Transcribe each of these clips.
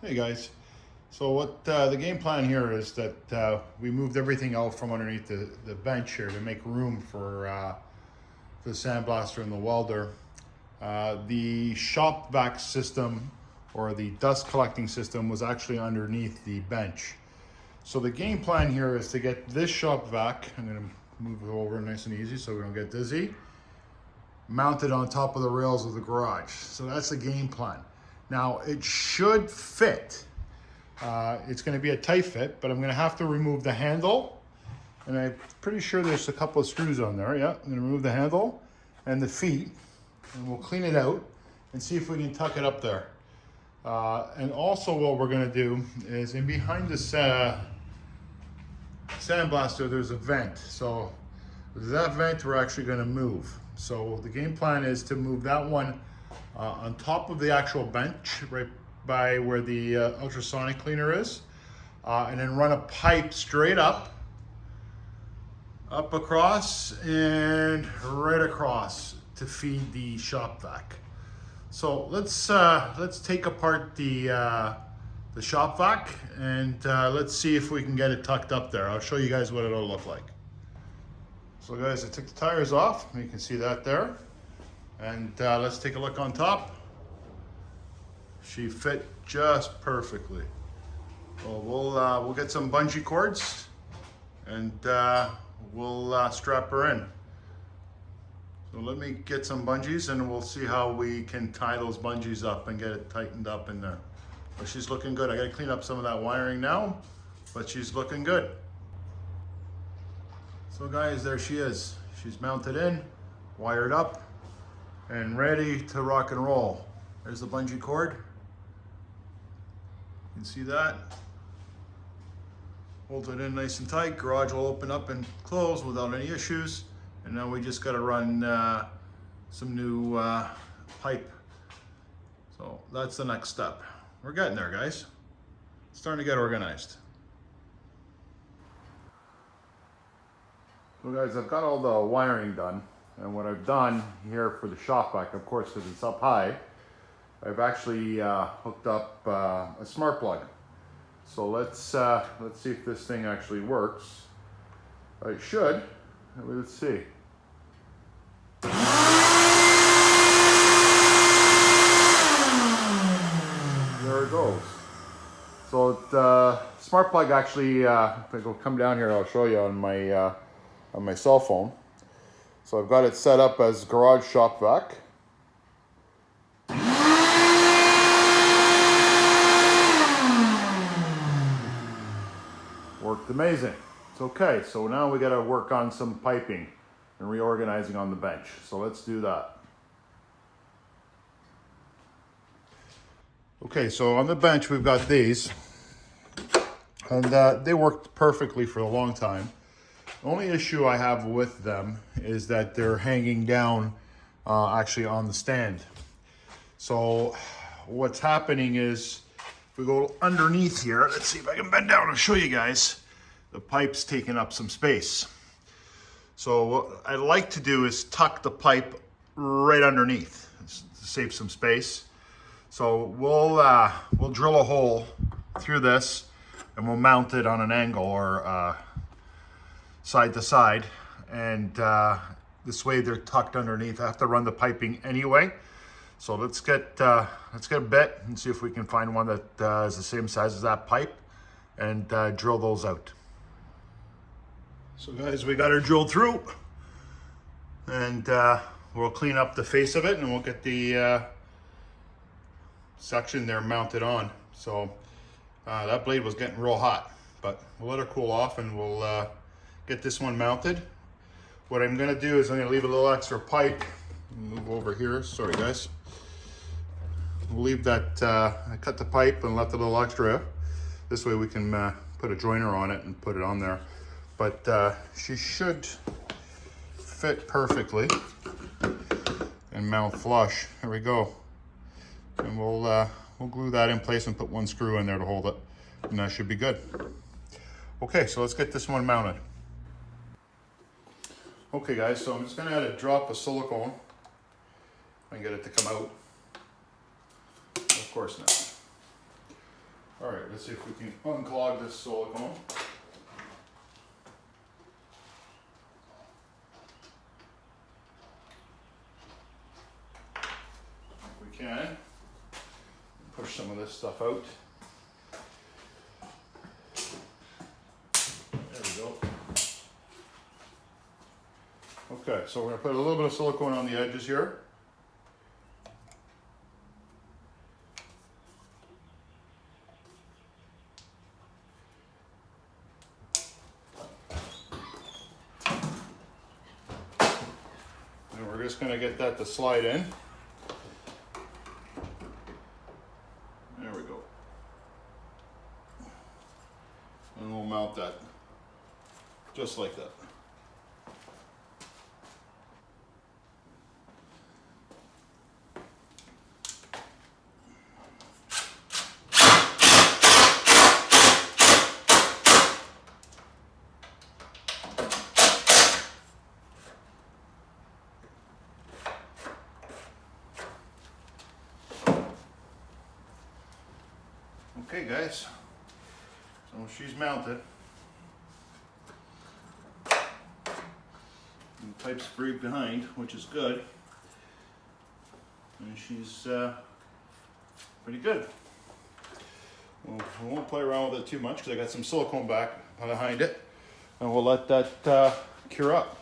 Hey guys, so what the game plan here is that we moved everything out from underneath the bench here to make room for the sandblaster and the welder. The Shop Vac system, or the dust collecting system, was actually underneath the bench. So the game plan here is to get this Shop Vac, I'm going to move it over nice and easy so we don't get dizzy, mounted on top of the rails of the garage. So that's the game plan. Now it should fit. It's going to be a tight fit, but I'm going to have to remove the handle, and I'm pretty sure there's a couple of screws on there. Yeah, I'm going to remove the handle and the feet, and we'll clean it out and see if we can tuck it up there. And also what we're going to do is in behind this sandblaster there's a vent. So that vent we're actually going to move. So the game plan is to move that one on top of the actual bench, right by where the ultrasonic cleaner is, and then run a pipe straight up across, and right across to feed the Shop Vac. So let's take apart the Shop Vac, and let's see if we can get it tucked up there. I'll show you guys what it'll look like. So guys, I took the tires off. You can see that there. And let's take a look on top. She fit just perfectly. Well, we'll get some bungee cords, and we'll strap her in. So let me get some bungees, and we'll see how we can tie those bungees up and get it tightened up in there. But she's looking good. I gotta clean up some of that wiring now, but she's looking good. So guys, there she is. She's mounted in, wired up, and ready to rock and roll. There's the bungee cord. You can see that. Hold it in nice and tight. Garage will open up and close without any issues. And now we just got to run some new pipe. So that's the next step. We're getting there, guys. It's starting to get organized. So guys, I've got all the wiring done. And what I've done here for the Shop Vac, of course, because it's up high, I've actually hooked up a smart plug. So let's see if this thing actually works. It should. Let's see. There it goes. So the smart plug actually, if I go come down here, I'll show you on my cell phone. So I've got it set up as garage Shop Vac. Worked amazing. It's okay. So now we got to work on some piping and reorganizing on the bench. So let's do that. Okay, so on the bench we've got these, and they worked perfectly for a long time. The only issue I have with them is that they're hanging down actually on the stand. So what's happening is, if we go underneath here, let's see if I can bend down and show you guys, the pipe's taking up some space. So what I like to do is tuck the pipe right underneath to save some space. So we'll drill a hole through this, and we'll mount it on an angle, or side to side, and this way they're tucked underneath. I have to run the piping anyway, so let's get a bit and see if we can find one that is the same size as that pipe, and drill those out. So guys, we got her drilled through, and we'll clean up the face of it, and we'll get the section there mounted on. So that blade was getting real hot, but we'll let her cool off, and we'll get this one mounted. What I'm gonna do is I'm gonna leave a little extra pipe. Move over here, sorry guys. We'll leave that, I cut the pipe and left a little extra. This way we can put a joiner on it and put it on there. But she should fit perfectly and mount flush. There we go. And we'll glue that in place and put one screw in there to hold it. And that should be good. Okay, so let's get this one mounted. Okay guys, so I'm just gonna add a drop of silicone and get it to come out. Of course not. All right, let's see if we can unclog this silicone. If we can. Push some of this stuff out. There we go. Okay, so we're gonna put a little bit of silicone on the edges here. And we're just gonna get that to slide in. There we go. And we'll mount that just like that. Okay guys, so she's mounted. And the pipe's free behind, which is good. And she's pretty good. Well, I won't play around with it too much because I got some silicone back behind it. And we'll let that cure up.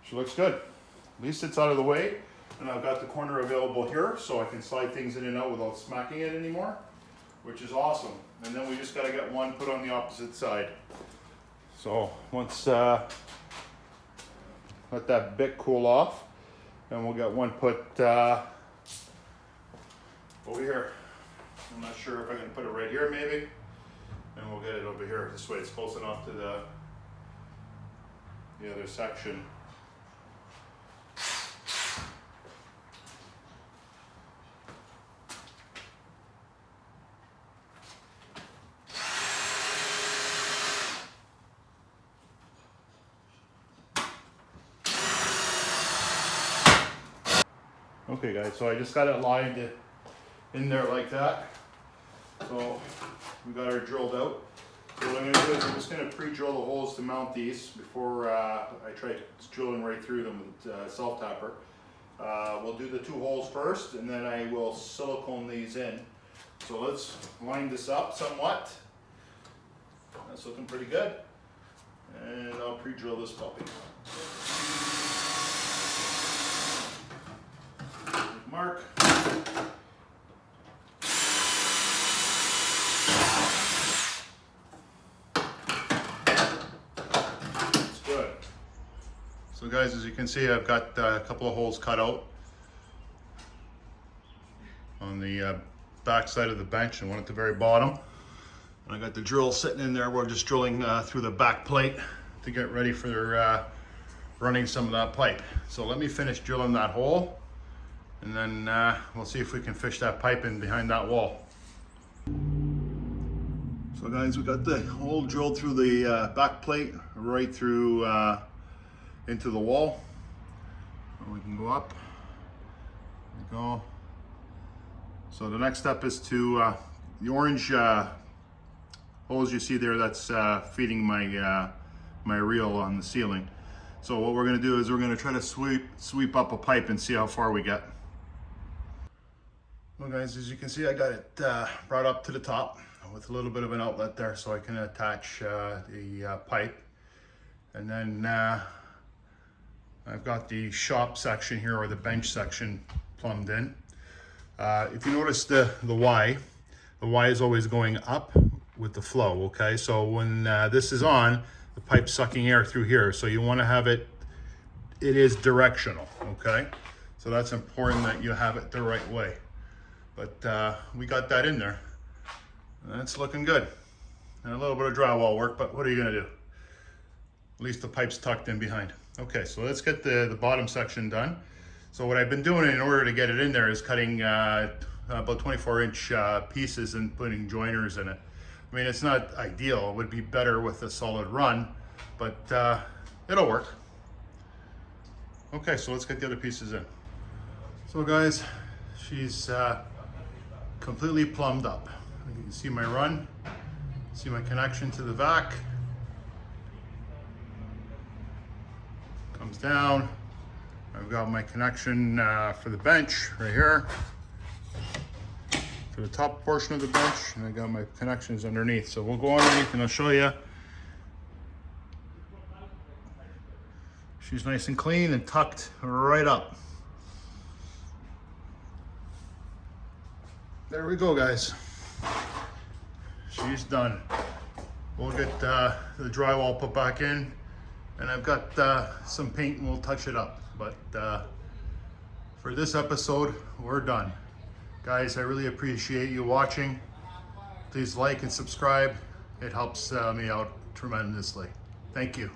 She looks good. At least it's out of the way. And I've got the corner available here so I can slide things in and out without smacking it anymore, which is awesome. And then we just gotta get one put on the opposite side. So once, let that bit cool off, and we'll get one put over here. I'm not sure if I can put it right here maybe, and we'll get it over here. This way it's close enough to the other section. Okay guys, so I just got it lined in there like that. So we got her drilled out. So what I'm going to do is I'm just going to pre-drill the holes to mount these before I try drilling right through them with self-tapper. We'll do the 2 holes first, and then I will silicone these in. So let's line this up somewhat. That's looking pretty good. And I'll pre-drill this puppy. Mark. It's good. So guys, as you can see, I've got a couple of holes cut out on the back side of the bench and one at the very bottom. And I got the drill sitting in there. We're just drilling through the back plate to get ready for running some of that pipe. So let me finish drilling that hole, and then we'll see if we can fish that pipe in behind that wall. So guys, we got the hole drilled through the back plate right through into the wall. And we can go up. There we go. So the next step is to the orange hose you see there, that's feeding my my reel on the ceiling. So what we're going to do is we're going to try to sweep up a pipe and see how far we get. Well guys, as you can see, I got it brought up to the top with a little bit of an outlet there so I can attach the pipe. And then I've got the shop section here, or the bench section, plumbed in. If you notice the Y is always going up with the flow, okay? So when this is on, the pipe's sucking air through here, so you want to have it is directional, okay? So that's important that you have it the right way. But we got that in there. That's looking good. And a little bit of drywall work, but what are you gonna do? At least the pipe's tucked in behind. Okay, so let's get the bottom section done. So what I've been doing in order to get it in there is cutting about 24-inch pieces and putting joiners in it. I mean, it's not ideal. It would be better with a solid run, but it'll work. Okay, so let's get the other pieces in. So guys, she's completely plumbed up. You can see my run, see my connection to the vac. Comes down. I've got my connection for the bench right here, for the top portion of the bench, and I got my connections underneath. So we'll go underneath and I'll show you. She's nice and clean and tucked right up. There we go, guys. She's done. We'll get the drywall put back in, and I've got some paint and we'll touch it up. But for this episode, we're done. Guys, I really appreciate you watching. Please like and subscribe. It helps me out tremendously. Thank you.